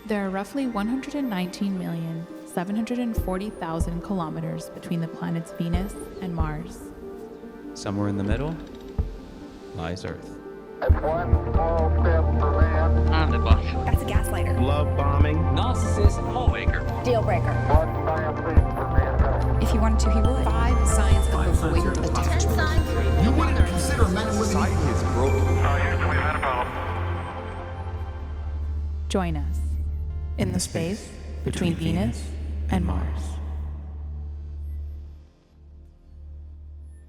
There are roughly 119,740,000 kilometers between the planets Venus and Mars. Somewhere in the middle lies Earth. That's one small step for man, I'm the boss. That's a gaslighter. Love bombing. Narcissist. Homemaker. Deal breaker. one giant leap for mankind. If he wanted to, he would. 5 signs of avoidant attachment. You wouldn't consider men and women equal. Houston, we've had a problem. Join us in the space between Venus and Mars.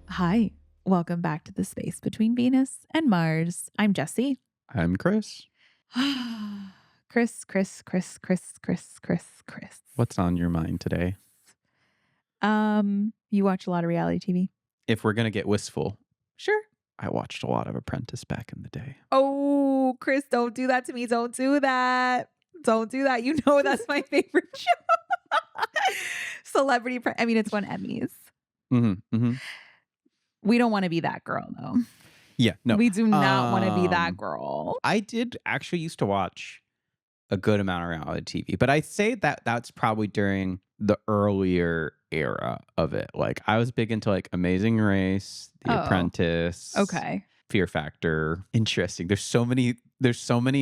Hi, welcome back to the space between Venus and Mars. I'm Jessie. I'm Chris. Chris. What's on your mind today? You watch a lot of reality TV? If we're going to get wistful, Sure. I watched a lot of Apprentice back in the day. Oh, Chris, don't do that to me. Don't do that. Don't do that. You know that's my favorite show. It's won Emmys. Mm-hmm. We don't want to be that girl, though. Yeah, no. We do not want to be that girl. I did actually used to watch a good amount of reality TV, but I say that that's probably during the earlier era of it. Like I was big into like Amazing Race, The Apprentice. Okay. Fear Factor. Interesting. There's so many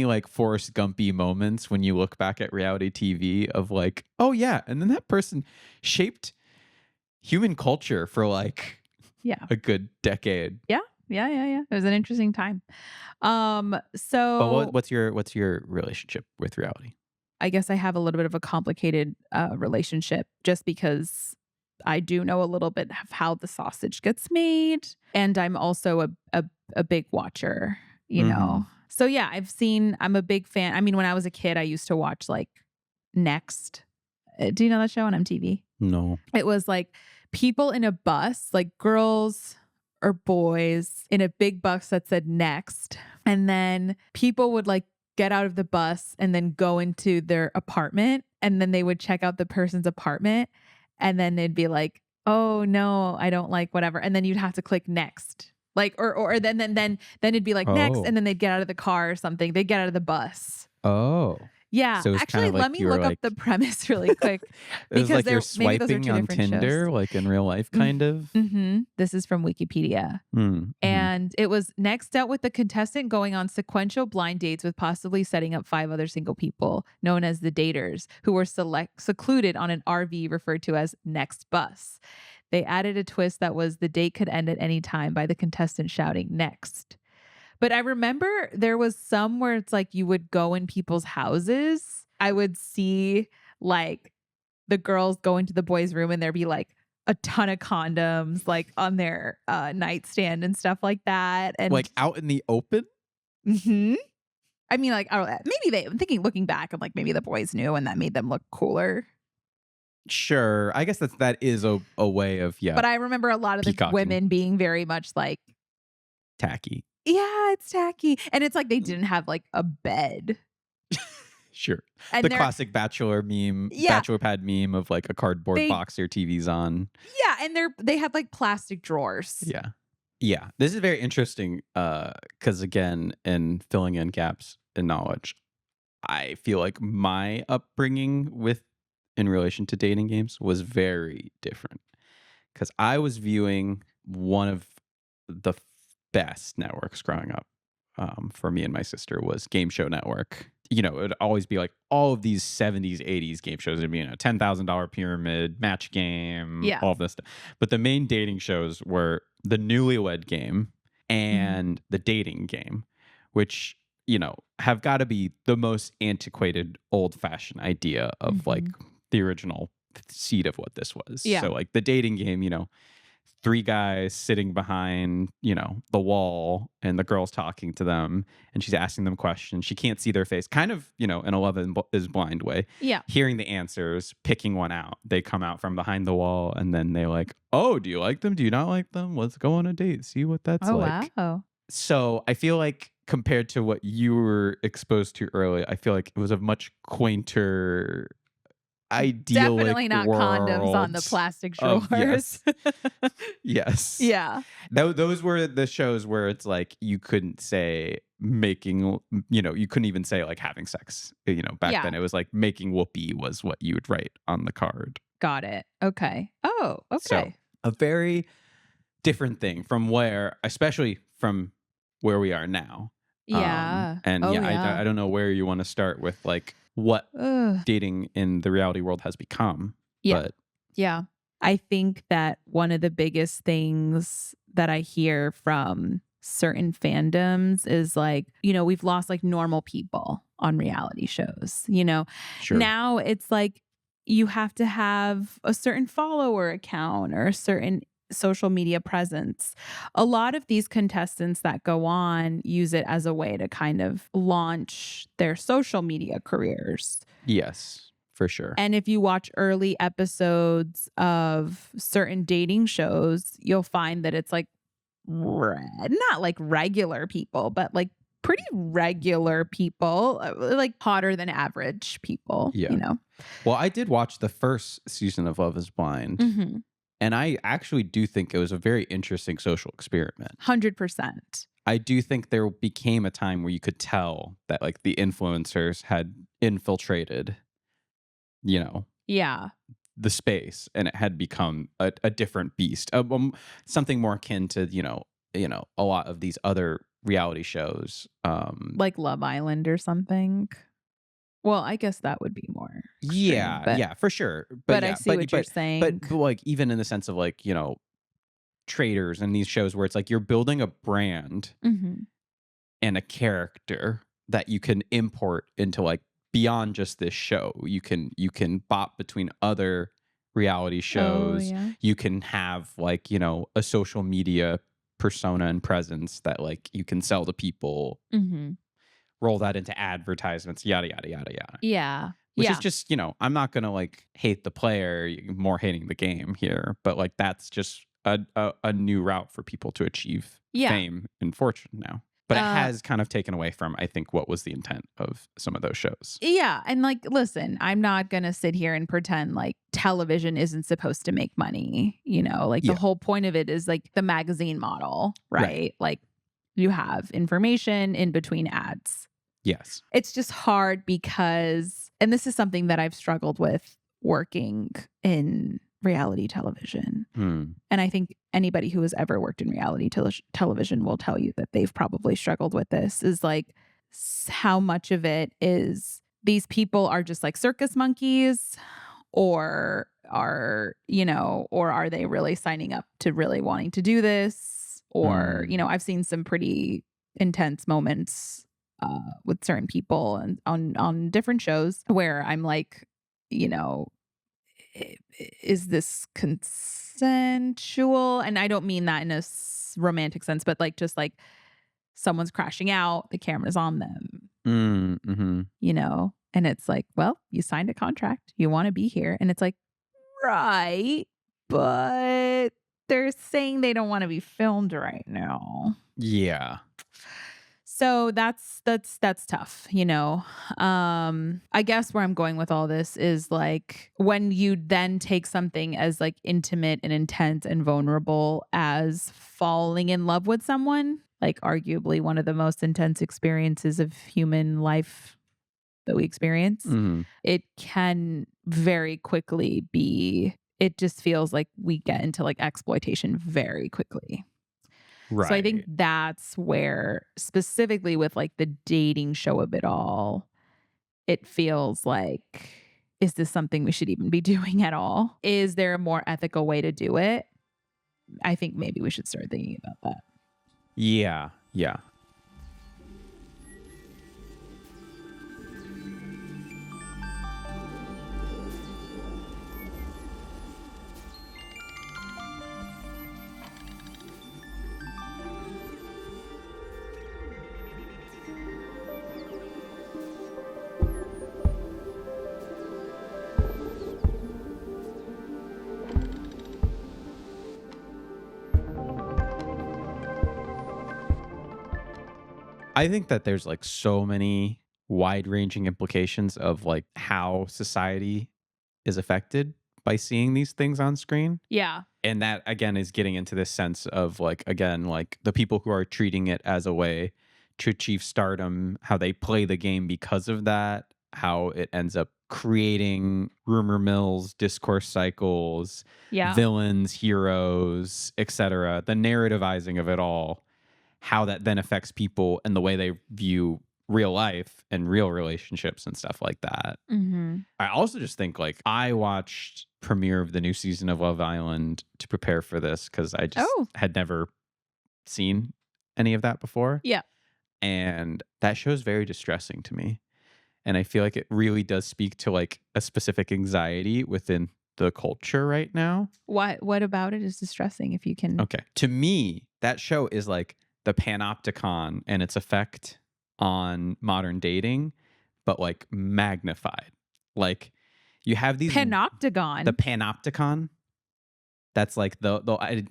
like Forrest Gumpy moments when you look back at reality TV of like, oh yeah, and then that person shaped human culture for like a good decade. Yeah. It was an interesting time. But what's your relationship with reality? I guess I have a little bit of a complicated relationship just because I do know a little bit of how the sausage gets made. And I'm also a big watcher, you know? So yeah, I'm a big fan. I mean, when I was a kid, I used to watch like Next. Do you know that show on MTV? No. It was like people in a bus, like girls or boys in a big bus that said Next. And then people would like get out of the bus and then go into their apartment, and then they would check out the person's apartment, and then they'd be like, oh no, I don't like whatever. And then you'd have to click next. Like, or then it'd be like next, and then they'd get out of the car or something. They'd get out of the bus. Oh. Yeah. So actually, let me look up the premise really quick. It was like you're swiping on Tinder, shows. like in real life, kind of. Mm-hmm. This is from Wikipedia. Mm-hmm. And it was next out with the contestant going on sequential blind dates with possibly setting up 5 other single people, known as the daters, who were secluded on an RV referred to as Next Bus. They added a twist that was the date could end at any time by the contestant shouting next. But I remember there was some where it's like you would go in people's houses. I would see like the girls go into the boys' room and there'd be like a ton of condoms like on their nightstand and stuff like that. And like out in the open? Mm-hmm. I mean, like, I'm thinking looking back, I'm like, maybe the boys knew and that made them look cooler. Sure. I guess that is a way of, But I remember a lot of the women being very much like tacky. Yeah, it's tacky. And it's like they didn't have like a bed. Sure. And the classic bachelor meme, bachelor pad meme of like a cardboard box their TV's on. Yeah, and they had like plastic drawers. Yeah. Yeah. This is very interesting because again, in filling in gaps in knowledge, I feel like my upbringing in relation to dating games was very different. Because I was viewing one of the best networks growing up for me and my sister was Game Show Network. You know, it would always be like all of these 70s, 80s game shows. It'd be a $10,000 pyramid, match game, all of this stuff. But the main dating shows were the Newlywed Game and the Dating Game, which, you know, have got to be the most antiquated, old-fashioned idea of like the original seed of what this was. Yeah. So like the Dating Game, you know, 3 guys sitting behind, you know, the wall and the girl's talking to them and she's asking them questions. She can't see their face, kind of, you know, in a Love is Blind way. Yeah. Hearing the answers, picking one out. They come out from behind the wall and then they like, oh, do you like them? Do you not like them? Let's go on a date. See what that's like. Wow. So I feel like compared to what you were exposed to early, I feel like it was a much quainter idyllic Definitely not condoms on the world plastic of drawers. yes. Yeah. Those were the shows where it's like you couldn't say making, you couldn't even say like having sex. Back Yeah. then it was like making whoopee was what you would write on the card. Got it. Okay. Oh, So okay. a very different thing from where, especially from where we are now. Yeah. And Oh, yeah, yeah. I don't know where you want to start with like what Ugh. dating in the reality world has become. Yeah. But Yeah. I think that one of the biggest things that I hear from certain fandoms is like, we've lost like normal people on reality shows. sure. Now it's like you have to have a certain follower account or a certain social media presence. A lot of these contestants that go on use it as a way to kind of launch their social media careers. Yes, for sure. And if you watch early episodes of certain dating shows, you'll find that it's like not like regular people, but like pretty regular people, like hotter than average people, Yeah. Well, I did watch the first season of Love is Blind, Mhm. and I actually do think it was a very interesting social experiment. 100%. I do think there became a time where you could tell that like the influencers had infiltrated, Yeah. the space, and it had become a different beast, something more akin to a lot of these other reality shows. Like Love Island or something. Well, I guess that would be more extreme, yeah, but, yeah, for sure. but I Yeah, see what you're saying. but like even in the sense of like traders and these shows where it's like you're building a brand Mhm. and a character that you can import into like beyond just this show. You can bop between other reality Oh, shows. yeah. You can have like, a social media persona and presence that like you can sell to people, Mhm. roll that into advertisements, yada yada yada yada. Yeah. Which Yeah. is just, I'm not gonna like hate the player, more hating the game here, but like that's just a new route for people to achieve Yeah. fame and fortune now. But it Uh, has kind of taken away from, I think, what was the intent of some of those shows. Yeah. And like, listen, I'm not going to sit here and pretend like television isn't supposed to make money. Like the Yeah. whole point of it is like the magazine model, right? Right. Like you have information in between ads. Yes. It's just hard because, and this is something that I've struggled with working in reality television. Hmm. And I think anybody who has ever worked in reality television will tell you that they've probably struggled with this is like how much of it is these people are just like circus monkeys or are they really signing up to really wanting to do this? Or, I've seen some pretty intense moments with certain people and on different shows where I'm like, is this consensual? And I don't mean that in a romantic sense, but like just like someone's crashing out, the camera's on them, Mm-hmm. and it's like, well, you signed a contract, you want to be here. And it's like, right, but they're saying they don't want to be filmed right now. Yeah. So that's tough, I guess where I'm going with all this is like when you then take something as like intimate and intense and vulnerable as falling in love with someone, like arguably one of the most intense experiences of human life that we experience, Mm-hmm. it can very quickly it just feels like we get into like exploitation very quickly. Right. So I think that's where, specifically with like the dating show of it all, it feels like, is this something we should even be doing at all? Is there a more ethical way to do it? I think maybe we should start thinking about that. Yeah. Yeah. I think that there's like so many wide ranging implications of like how society is affected by seeing these things on screen. Yeah. And that again is getting into this sense of like, again, like the people who are treating it as a way to achieve stardom, how they play the game because of that, how it ends up creating rumor mills, discourse cycles, Yeah. villains, heroes, etc. The narrativizing of it all, how that then affects people and the way they view real life and real relationships and stuff like that. Mm-hmm. I also just think like I watched premiere of the new season of Love Island to prepare for this because I just had never seen any of that before. Yeah. And that show is very distressing to me. And I feel like it really does speak to like a specific anxiety within the culture right now. What about it is distressing if you can? Okay. To me, that show is like the panopticon and its effect on modern dating, but like magnified. Like you have these Panopticon. the panopticon. That's like the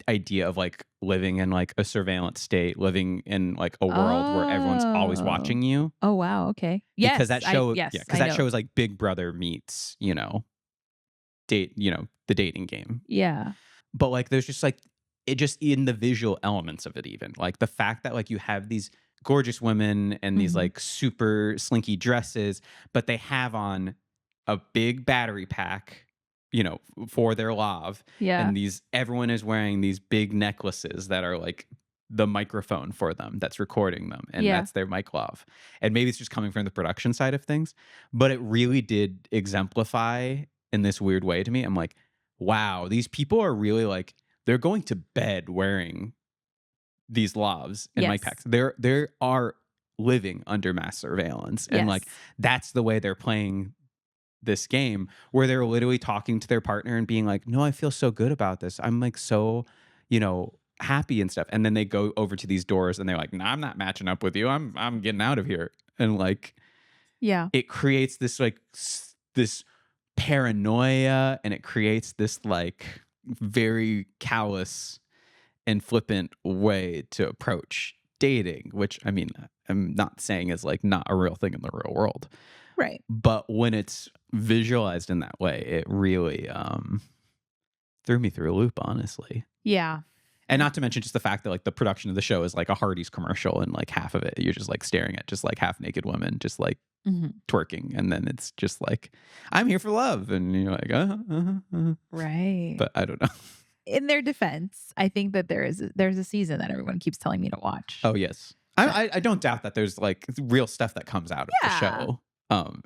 idea of like living in like a surveillance state, living in like a world where everyone's always watching you. Oh wow, okay. Yes. Because that show, yes, because I that know. show is like Big Brother meets, the dating game. Yeah. But like there's just like it just in the visual elements of it, even like the fact that like you have these gorgeous women and these Mhm. like super slinky dresses, but they have on a big battery pack, for their love. Yeah. And everyone is wearing these big necklaces that are like the microphone for them that's recording them. And Yeah. that's their mic love. And maybe it's just coming from the production side of things, but it really did exemplify in this weird way to me. I'm like, wow, these people are really like, they're going to bed wearing these lavs and mic Yes. packs. They are living under mass surveillance. And like, Yes. that's the way they're playing this game, where they're literally talking to their partner and being like, no, I feel so good about this. I'm like so, happy and stuff. And then they go over to these doors and they're like, no, I'm not matching up with you. I'm getting out of here. And like, Yeah. it creates this like this paranoia, and it creates this like very callous and flippant way to approach dating, which I mean, I'm not saying is like not a real thing in the real world. Right. But when it's visualized in that way, it really threw me through a loop, honestly. Yeah. And not to mention just the fact that like the production of the show is like a Hardee's commercial, and like half of it you're just like staring at just like half naked women just like Mhm. twerking, and then it's just like, I'm here for love, and you're like, Right. But I don't know. In their defense, I think that there's a season that everyone keeps telling me to watch. Oh yes, I don't doubt that there's like real stuff that comes out of the Yeah. show.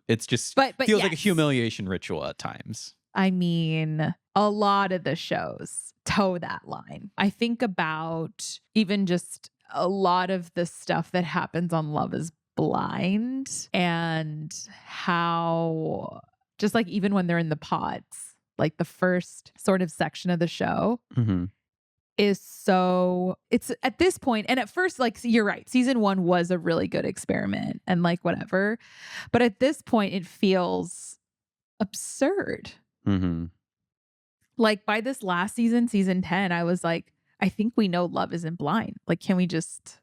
It's just But feels like a yes. humiliation ritual at times. I mean, a lot of the shows toe that line. I think about even just a lot of the stuff that happens on Love is Blind, and how just like even when they're in the pods, like the first sort of section of the show Mm-hmm. is so, it's at this point, and at first, like, you're right, season 1 was a really good experiment and like whatever, but at this point it feels absurd. Mm-hmm. Like by this last season 10, I was like, I think we know Love isn't blind. Like, can we just,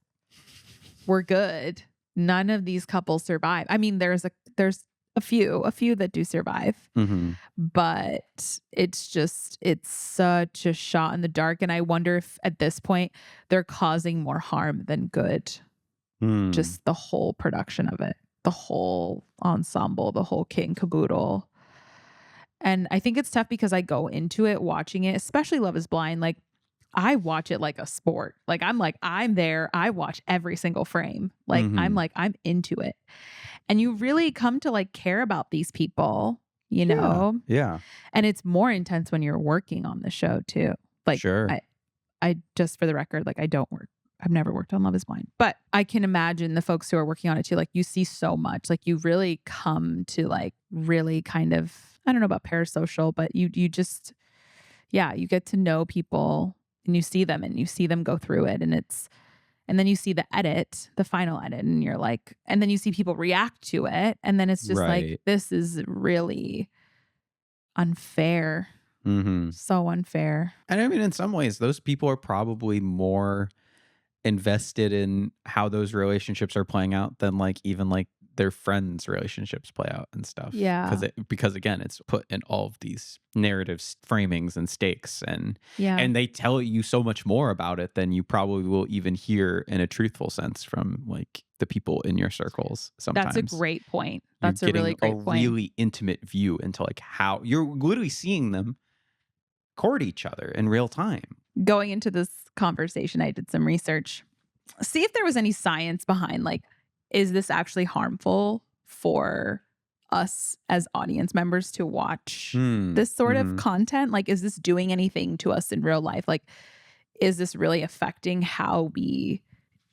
we're good. None of these couples survive. I mean, there's a few that do survive, Mm-hmm. but it's such a shot in the dark. And I wonder if at this point they're causing more harm than good. Mm. Just the whole production of it, the whole ensemble, the whole kit and caboodle. And I think it's tough because I go into it watching it, especially Love is Blind. Like, I watch it like a sport. Like, I'm there. I watch every single frame. Like, Mhm. I'm into it. And you really come to like care about these people, you know? Yeah. And it's more intense when you're working on the show too. Like, Sure. I just for the record, like I've never worked on Love is Blind, but I can imagine the folks who are working on it too. Like, you see so much, like you really come to like really kind of, I don't know about parasocial, but you just, yeah, you get to know people and you see them go through it, and then you see the final edit, and you're like, and then you see people react to it, and then it's just like, Right. this is really unfair. Mm-hmm. So unfair. And I mean, in some ways, those people are probably more invested in how those relationships are playing out than like even like their friends' relationships play out and stuff. Yeah. Because again, it's put in all of these narratives, framings, and stakes, and Yeah. they tell you so much more about it than you probably will even hear in a truthful sense from like the people in your circles. Sometimes That's a great point. you're That's a getting really great point. really intimate view into like how you're literally seeing them court each other in real time. Going into this conversation, I did some research. See if there was any science behind like, is this actually harmful for us as audience members to watch this sort of content? Like, is this doing anything to us in real life? Like, is this really affecting how we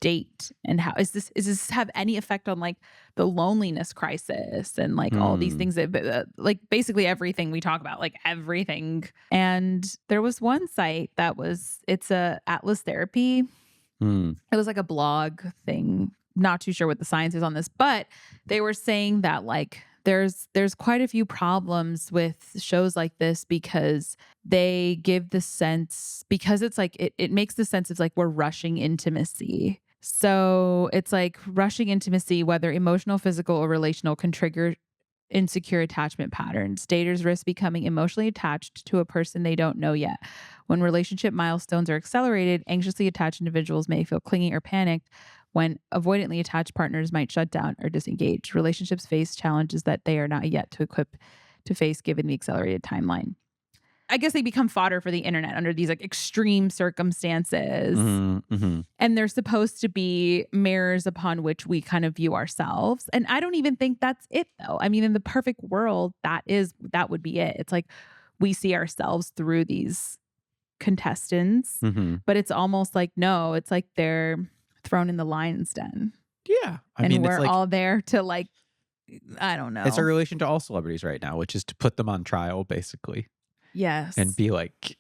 date, and how is this have any effect on like the loneliness crisis and like all these things that like basically everything we talk about, like everything. And there was one site that it's a Atlas Therapy. It was like a blog thing. Not too sure what the science is on this, but they were saying that like there's quite a few problems with shows like this because they give the sense, because it's like it makes the sense of like we're rushing intimacy. So it's like rushing intimacy, whether emotional, physical, or relational, can trigger insecure attachment patterns. Daters risk becoming emotionally attached to a person they don't know yet. When relationship milestones are accelerated, anxiously attached individuals may feel clingy or panicked, when avoidantly attached partners might shut down or disengage. Relationships face challenges that they are not yet to equip to face given the accelerated timeline. I guess they become fodder for the internet under these like extreme circumstances. And they're supposed to be mirrors upon which we kind of view ourselves. And I don't even think that's it though. I mean, in the perfect world, that would be it. It's like we see ourselves through these contestants, but it's almost like, no, it's like they're thrown in the lion's den. Yeah. I and mean, we're it's like, all there to like, I don't know. it's our relation to all celebrities right now, which is to put them on trial basically. Yes. And be like,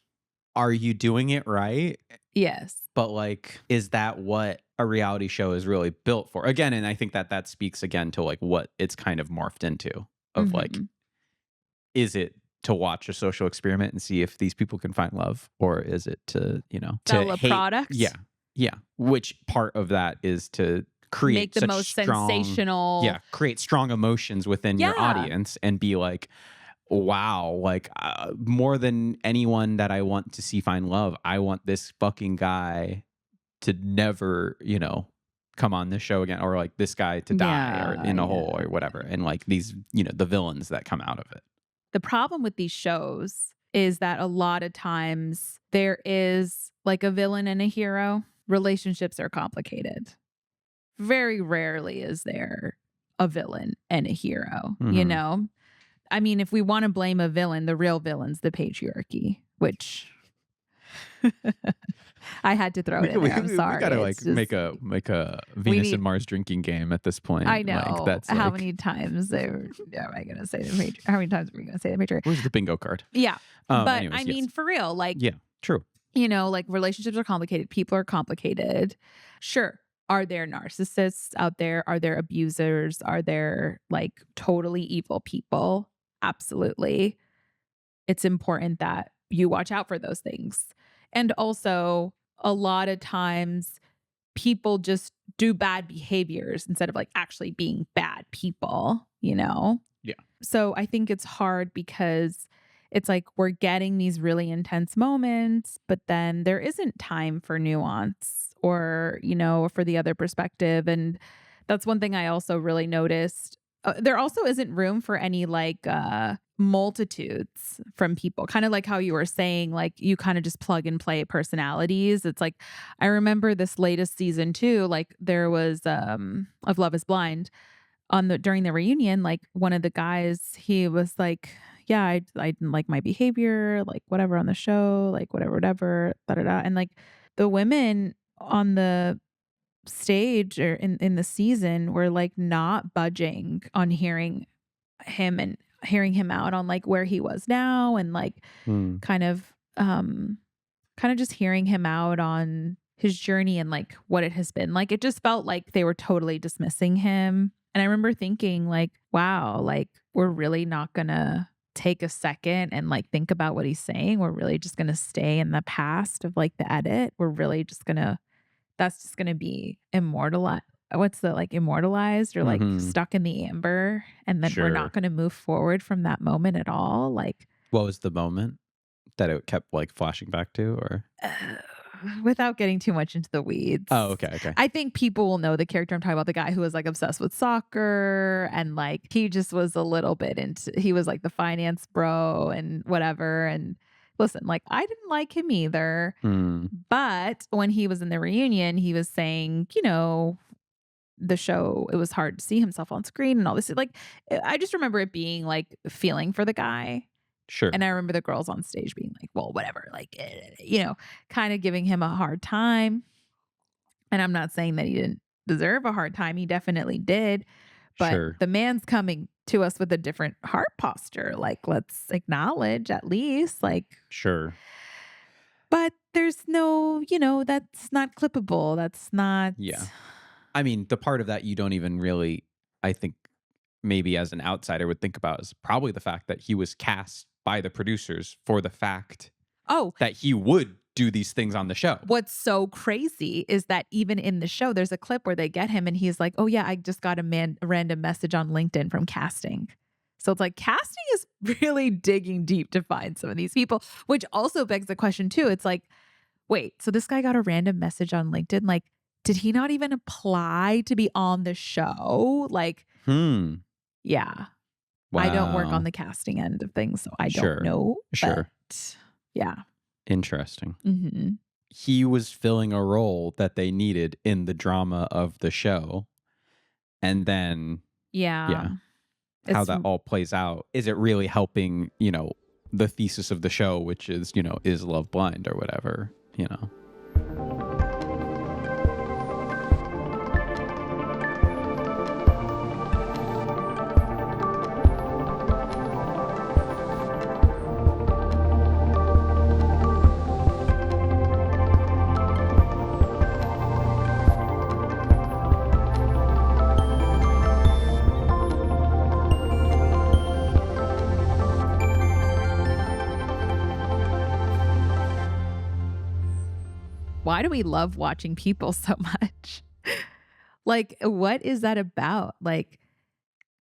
are you doing it right? Yes. But like, is that what a reality show is really built for? Again, and I think that speaks again to like what it's kind of morphed into of like, is it to watch a social experiment and see if these people can find love, or is it to, sell to a hate? product? Yeah. Yeah. Which part of that is to create Make the such most strong, sensational. yeah, create strong emotions within your Yeah. audience and be like, wow, like more than anyone that I want to see find love, I want this fucking guy to never, come on this show again, or like this guy to die or in a hole or whatever. And like these, the villains that come out of it. The problem with these shows is that a lot of times there is like a villain and a hero. Relationships are complicated. Very rarely is there a villain and a hero, I mean, if we want to blame a villain, the real villain's the patriarchy, which I had to throw it in there. I'm sorry. We gotta It's like just- make a Venus and Mars drinking game at this point. I know. Like, that's how like, many times am I going to say the patriarchy? How many times are we going to say the patriarchy? where's the bingo card? Yeah. But anyways, I mean, yes. for real, like, Yeah, true. like relationships are complicated. People are complicated. Sure. Are there narcissists out there? Are there abusers? Are there like totally evil people? Absolutely. It's important that you watch out for those things. And also, a lot of times people just do bad behaviors instead of like actually being bad people, Yeah. So I think it's hard because it's like we're getting these really intense moments, but then there isn't time for nuance or, for the other perspective. And that's one thing I also really noticed. There also isn't room for any like multitudes from people, kind of like how you were saying, like you kind of just plug and play personalities. It's like, I remember this latest season too, like there was of Love is Blind during the reunion, like one of the guys, he was like, yeah, I didn't like my behavior, like whatever on the show, like whatever, da da da. And like the women on the stage or in the season were like not budging on hearing him out on like where he was now, and like kind of just hearing him out on his journey and like what it has been. Like it just felt like they were totally dismissing him. And I remember thinking like, wow, like we're really not gonna take a second and like think about what he's saying. We're really just gonna stay in the past of like the edit. We're really just gonna, that's just gonna be what's the like immortalized or like Mhm. stuck in the amber, and then we're Sure. not going to move forward from that moment at all. Like, What was the moment that it kept like flashing back to, or? uh, without getting too much into the weeds. Oh, okay, okay. I think people will know the character I'm talking about, the guy who was like obsessed with soccer and like he just was a little bit he was like the finance bro and whatever. And listen, like I didn't like him either. Hmm. But when he was in the reunion, he was saying, the show, it was hard to see himself on screen and all this. Like, I just remember it being like feeling for the guy. And Sure. I remember the girls on stage being like, well, whatever, like, kind of giving him a hard time. And I'm not saying that he didn't deserve a hard time. He definitely did. But Sure. the man's coming to us with a different heart posture. Like, let's acknowledge at least, like, Sure. but there's no, that's not clippable. That's not. Yeah. I mean, the part of that you don't even really, I think, maybe as an outsider would think about is probably the fact that he was cast by the producers for the fact Oh, that he would do these things on the show. what's so crazy is that even in the show, there's a clip where they get him and he's like, oh, yeah, I just got a random message on LinkedIn from casting. So it's like casting is really digging deep to find some of these people, which also begs the question, too. It's like, wait, so this guy got a random message on LinkedIn. Like, did he not even apply to be on the show? Like, yeah. I don't work on Wow. the casting end of things, so I Sure. don't know. Sure. But yeah. Interesting. hmm He was filling a role that they needed in the drama of the show. And then Yeah. how It's that all plays out. Is it really helping, the thesis of the show, which is, is love blind or whatever, why do we love watching people so much? Like, what is that about? Like,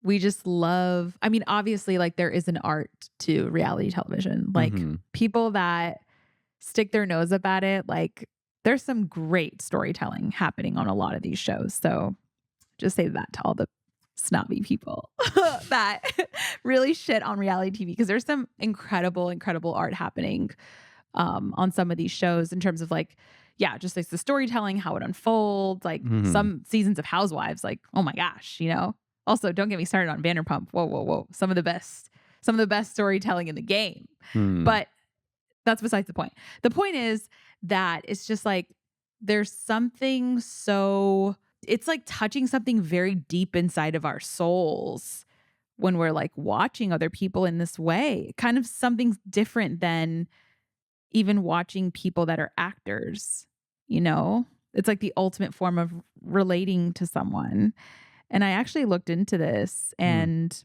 we just love, I mean, obviously, like, there is an art to reality television. Like, Mhm. people that stick their nose up at it, like, there's some great storytelling happening on a lot of these shows. So just say that to all the snobby people that really shit on reality TV, because there's some incredible, incredible art happening on some of these shows in terms of like, yeah, just like the storytelling, how it unfolds, like Mhm. some seasons of Housewives, like, oh my gosh, Also, don't get me started on Vanderpump. Whoa, whoa, whoa. Some of the best storytelling in the game. Hmm. But that's besides the point. The point is that it's just like there's something so it's like touching something very deep inside of our souls when we're like watching other people in this way. Kind of something different than even watching people that are actors, It's like the ultimate form of relating to someone. And I actually looked into this and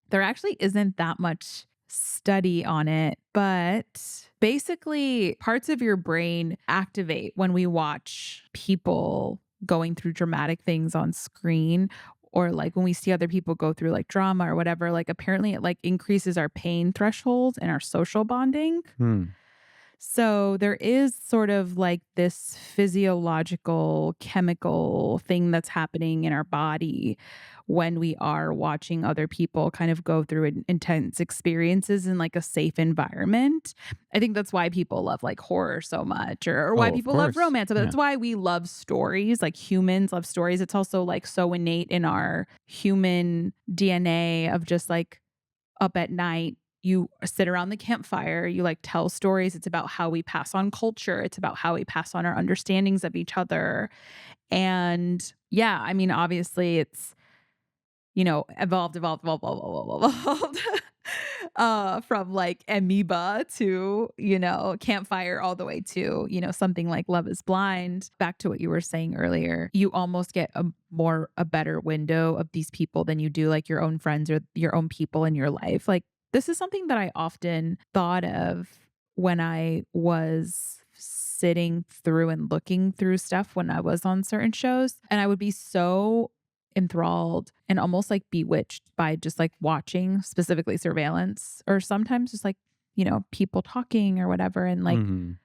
there actually isn't that much study on it, but basically parts of your brain activate when we watch people going through dramatic things on screen, or like when we see other people go through like drama or whatever. Like apparently it like increases our pain thresholds and our social bonding. Hmm. So there is sort of like this physiological chemical thing that's happening in our body when we are watching other people kind of go through intense experiences in like a safe environment. I think that's why people love like horror so much, or why Oh, of people love course. romance. But that's Yeah. why we love stories, like humans love stories. It's also like so innate in our human DNA of just like up at night, you sit around the campfire, you like tell stories. It's about how we pass on culture. It's about how we pass on our understandings of each other. And yeah, I mean, obviously it's, evolved from like amoeba to, campfire all the way to, something like Love is Blind. Back to what you were saying earlier, you almost get a better window of these people than you do like your own friends or your own people in your life. Like this is something that I often thought of when I was sitting through and looking through stuff when I was on certain shows, and I would be so enthralled and almost like bewitched by just like watching specifically surveillance, or sometimes just like, people talking or whatever. And like, Mhm.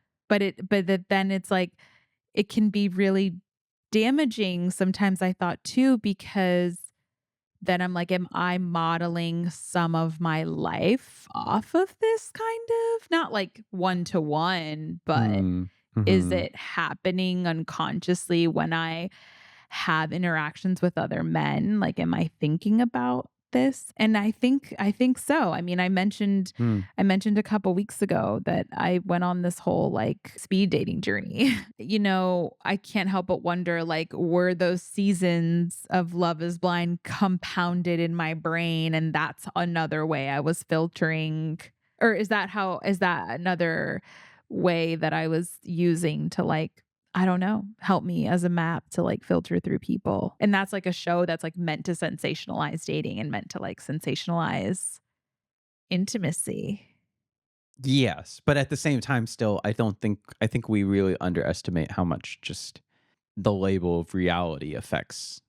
then it's like, it can be really damaging sometimes, I thought too, because then I'm like, am I modeling some of my life off of this kind of? Not like one to one, but Mm. is Mhm. it happening unconsciously when I have interactions with other men? Like, am I thinking about this? And I think so. I mean, Mm. I mentioned a couple weeks ago that I went on this whole like speed dating journey. I can't help but wonder, like, were those seasons of Love is Blind compounded in my brain? And that's another way I was filtering, or is that another way that I was using to like, I don't know, help me as a map to like filter through people. And that's like a show that's like meant to sensationalize dating and meant to like sensationalize intimacy. Yes, but at the same time, still, I think we really underestimate how much just the label of reality affects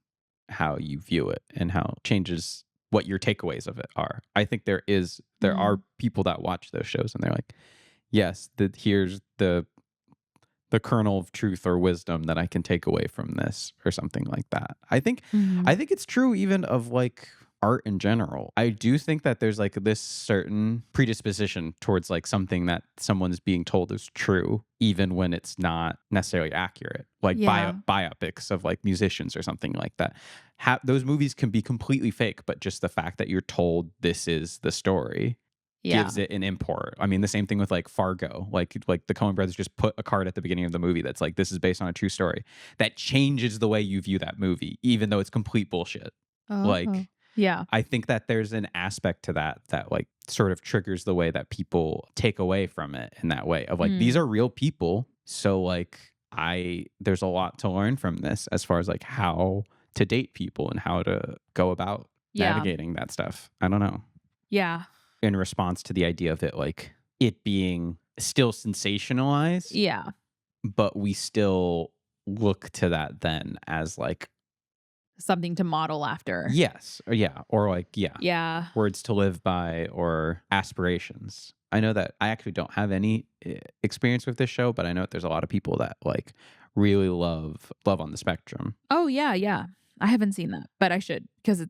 how you view it and how it changes what your takeaways of it are. I think there are Mm. people that watch those shows and they're like, yes, here's the kernel of truth or wisdom that I can take away from this or something like that. I Mhm. think it's true even of like art in general. I do think that there's like this certain predisposition towards like something that someone's being told is true even when it's not necessarily accurate. Like Yeah. biopics of like musicians or something like that. Those movies can be completely fake, but just the fact that you're told this is the story Yeah. gives it an import. I mean, the same thing with like Fargo. Like the Coen brothers just put a card at the beginning of the movie that's like, this is based on a true story. That changes the way you view that movie, even though it's complete bullshit. Oh. Like, Yeah. I think that there's an aspect to that like sort of triggers the way that people take away from it in that way of like, these Mm. are real people. So like there's a lot to learn from this as far as like how to date people and how to go about Yeah. navigating that stuff. I don't know, Yeah. in response to the idea of it like it being still sensationalized, Yeah. but we still look to that then as like Something to model after. yes, or yeah, or like yeah, Yeah. words to live by or aspirations. I know that I actually don't have any experience with this show, but I know that there's a lot of people that like really love on the spectrum. Oh, yeah, yeah. I haven't seen that, but I should, because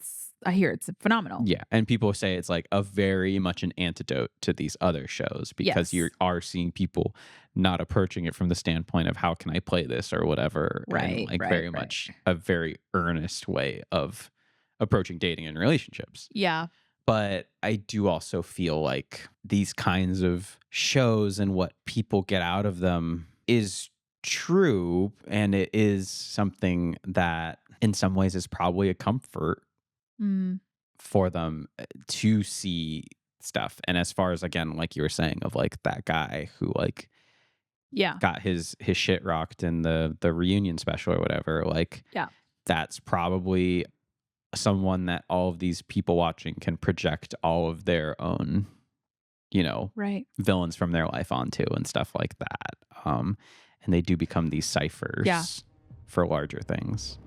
I hear it's phenomenal. Yeah, and people say it's like a very much an antidote to these other shows because you Yes. are seeing people not approaching it from the standpoint of how can I play this or whatever, and Right, like right, very right. much a very earnest way of approaching dating and relationships. Yeah. But I do also feel like these kinds of shows and what people get out of them is true, and it is something that in some ways is probably a comfort Mm. for them to see stuff. And as far as again, like you were saying, of like that guy who like Yeah. got his shit rocked in the reunion special or whatever, like Yeah. that's probably someone that all of these people watching can project all of their own, Right. villains from their life onto and stuff like that. And they do become these Yeah. ciphers for larger things.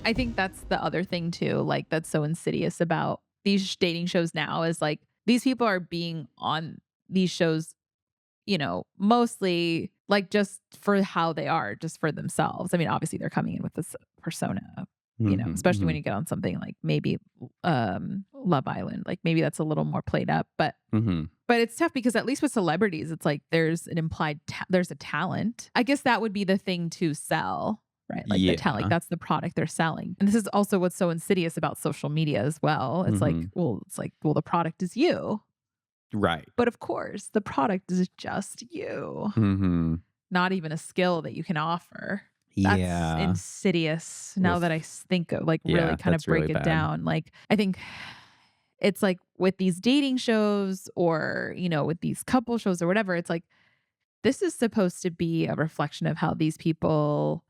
I think that's the other thing too, like that's so insidious about these dating shows now is like these people are being on these shows, mostly like just for how they are, just for themselves. I mean, obviously they're coming in with this persona, Hmm. especially when Hmm. you get on something like maybe Love Island, like maybe that's a little more played up, Hmm. but it's tough because at least with celebrities, it's like there's an implied there's a talent. I guess that would be the thing to sell, right? Like the talent, like Yeah. that's the product they're selling. And this is also what's so insidious about social media as well. It's Hmm. like, well, the product is you. Right. But of course, the product is just you. Hmm. not even a skill that you can offer. That's Yeah. insidious now that I think of, like, really Yeah, kind of that's really break it bad. down. Like, I think it's like with these dating shows or, you know, with these couple shows or whatever, it's like this is supposed to be a reflection of how these people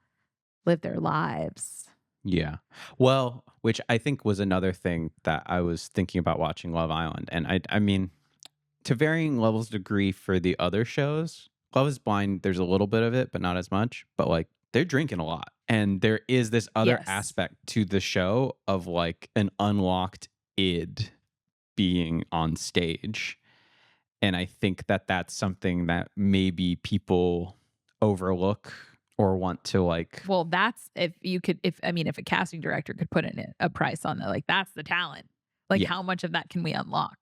live their lives. Yeah. Well, which I think was another thing that I was thinking about watching Love Island. And I mean, to varying levels of degree for the other shows, Love is Blind, there's a little bit of it, but not as much. But like they're drinking a lot. And there is this other Yes. aspect to the show of like an unlocked id being on stage. And I think that that's something that maybe people overlook or want to like. Well, that's if you could, if I mean, if a casting director could put in a price on that, like that's the talent. Like, Yeah. how much of that can we unlock?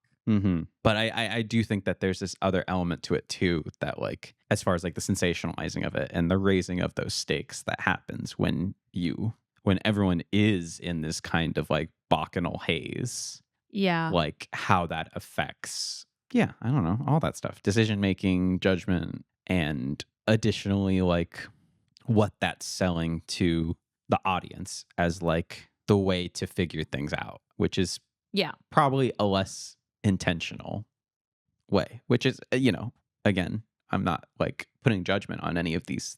But I do think that there's this other element to it too, that like as far as like the sensationalizing of it and the raising of those stakes that happens when everyone is in this kind of like bacchanal haze, Yeah. like how that affects, yeah, I don't know, all that stuff, decision making, judgment, and additionally like what that's selling to the audience as like the way to figure things out, which is Yeah. probably a less intentional way, which is, again, I'm not like putting judgment on any of these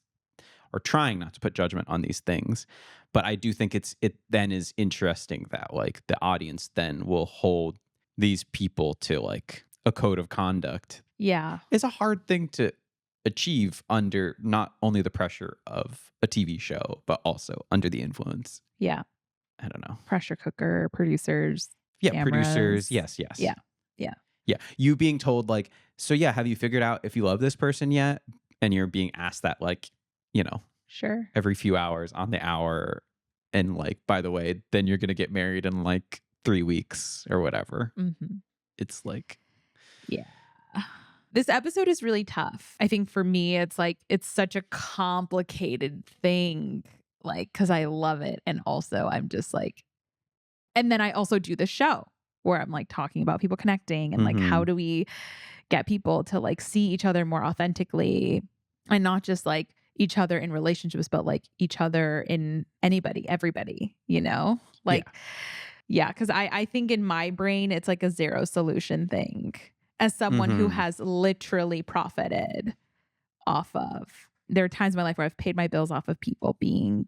or trying not to put judgment on these things, but I do think it then is interesting that like the audience then will hold these people to like a code of conduct. Yeah. It's a hard thing to achieve under not only the pressure of a TV show, but also under the influence. Yeah. I don't know. Pressure cooker, producers. Yeah, cameras. producers. Yes. Yeah. Yeah. Yeah. You being told like, so yeah, have you figured out if you love this person yet? And you're being asked that like, Sure. every few hours on the hour. And like, by the way, then you're going to get married in like 3 weeks or whatever. Mm-hmm. It's like, Yeah. This episode is really tough. I think for me, it's like, it's such a complicated thing, like, because I love it. And also, I'm just like, and then I also do the show where I'm like talking about people connecting and like, how do we get people to like see each other more authentically and not just like each other in relationships, but like each other in everybody, like, yeah. Cause I think in my brain, it's like a zero solution thing as someone who has literally profited off of, there are times in my life where I've paid my bills off of people being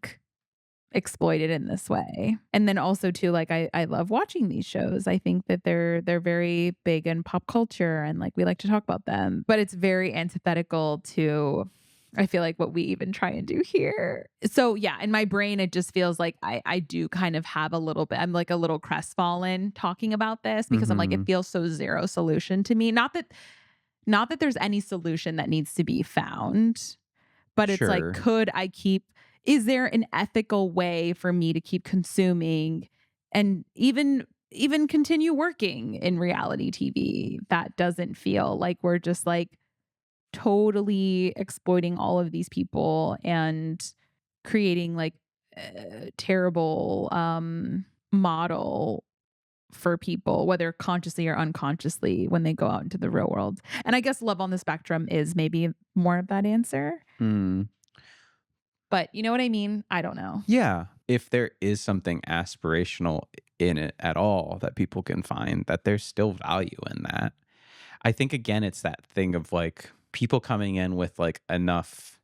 exploited in this way. And then also too, like I love watching these shows. I think that they're very big in pop culture and like we like to talk about them, but it's very antithetical to, I feel like, what we even try and do here. So yeah, in my brain, it just feels like I do kind of have a little bit, I'm like a little crestfallen talking about this because I'm like, it feels so zero solution to me. Not that there's any solution that needs to be found, but it's Sure. like, is there an ethical way for me to keep consuming and even continue working in reality TV that doesn't feel like we're just like totally exploiting all of these people and creating like a terrible model for people, whether consciously or unconsciously, when they go out into the real world. And I guess Love on the Spectrum is maybe more of that answer. But you know what I mean? I don't know. Yeah. If there is something aspirational in it at all that people can find, that there's still value in that. I think, again, it's that thing of like people coming in with like enough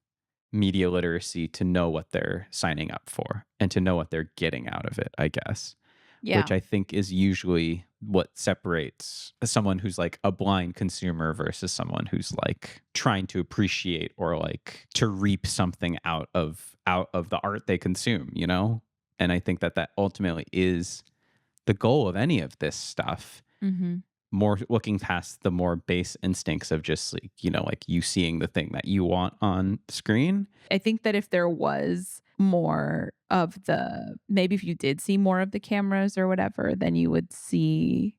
media literacy to know what they're signing up for and to know what they're getting out of it, I guess. Yeah. Which I think is usually what separates someone who's like a blind consumer versus someone who's like trying to appreciate or like to reap something out of the art they consume, And I think that ultimately is the goal of any of this stuff. Mm-hmm. More looking past the more base instincts of just like, like you seeing the thing that you want on screen. I think that if there was more of maybe if you did see more of the cameras or whatever, then you would see,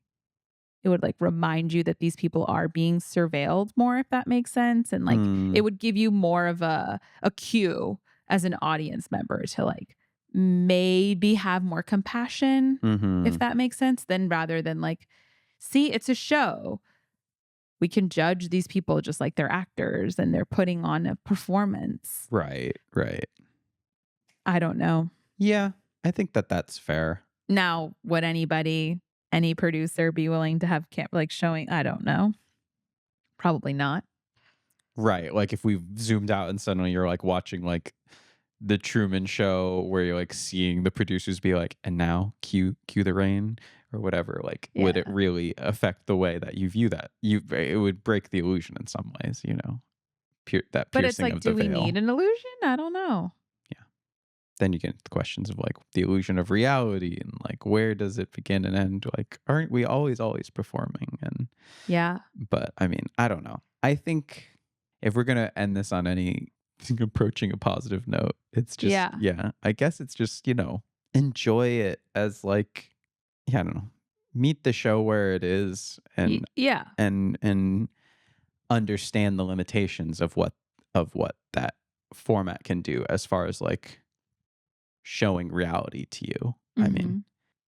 it would like remind you that these people are being surveilled more, if that makes sense. And like, it would give you more of a cue as an audience member to like maybe have more compassion, if that makes sense, then rather than like, see, it's a show. we can judge these people just like they're actors and they're putting on a performance. Right. I don't know. Yeah, I think that that's fair. Now, would any producer be willing to have showing? I don't know. Probably not. Right. Like if we zoomed out and suddenly you're like watching like the Truman Show where you're like seeing the producers be like, and now cue the rain or whatever. Like, would it Yeah. really affect the way that you view that? It would break the illusion in some ways, you know, that But it's piercing like, of the do we veil. need an illusion? I don't know. Then you get into the questions of like the illusion of reality and like where does it begin and end? Like, aren't we always performing? And Yeah. but I mean, I don't know. I think if we're gonna end this on anything approaching a positive note, it's just Yeah. I guess it's just, you know, enjoy it as like, yeah, I don't know. Meet the show where it is and Yeah. and understand the limitations of what that format can do as far as like showing reality to you. I mean, Mhm.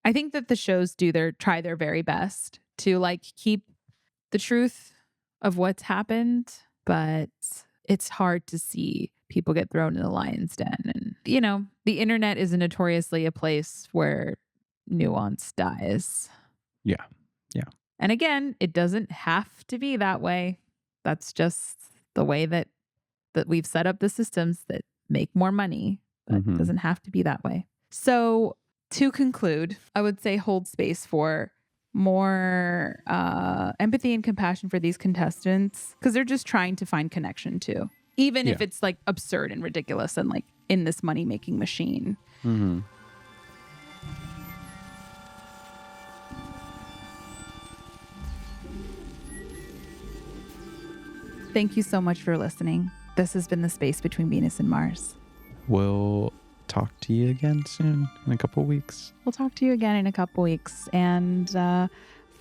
I think that the shows try their very best to like keep the truth of what's happened, but it's hard to see people get thrown in the lion's den. And, you know, the internet is notoriously a place where nuance dies. yeah. And again, it doesn't have to be that way. That's just the way that we've set up the systems that make more money, but it Mhm. doesn't have to be that way. So, to conclude, I would say hold space for more empathy and compassion for these contestants because they're just trying to find connection too, even if Yeah. it's like absurd and ridiculous and like in this money making machine. Mm-hmm. Thank you so much for listening. This has been The Space Between Venus and Mars. We'll talk to you again soon in a couple weeks. We'll talk to you again in a couple weeks and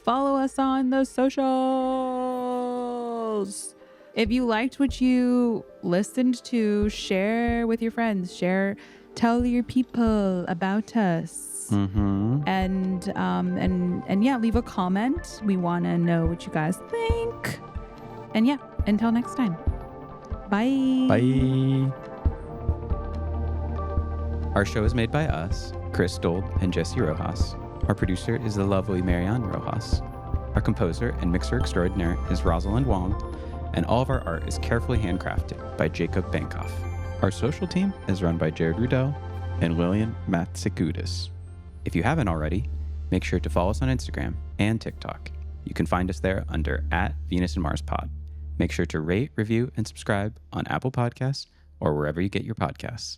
follow us on the socials. If you liked what you listened to, share with your friends, tell your people about us. Mm-hmm. And yeah, leave a comment. We want to know what you guys think. And yeah, until next time. Bye. Bye. Our show is made by us, Chris Dold and Jesse Rojas. Our producer is the lovely Marianne Rojas. Our composer and mixer extraordinaire is Rosalind Wong, and all of our art is carefully handcrafted by Jacob Bankoff. Our social team is run by Jared Rudell and Lillian Matsikudis. If you haven't already, make sure to follow us on Instagram and TikTok. You can find us there under @Venus and Mars Pod. Make sure to rate, review, and subscribe on Apple Podcasts or wherever you get your podcasts.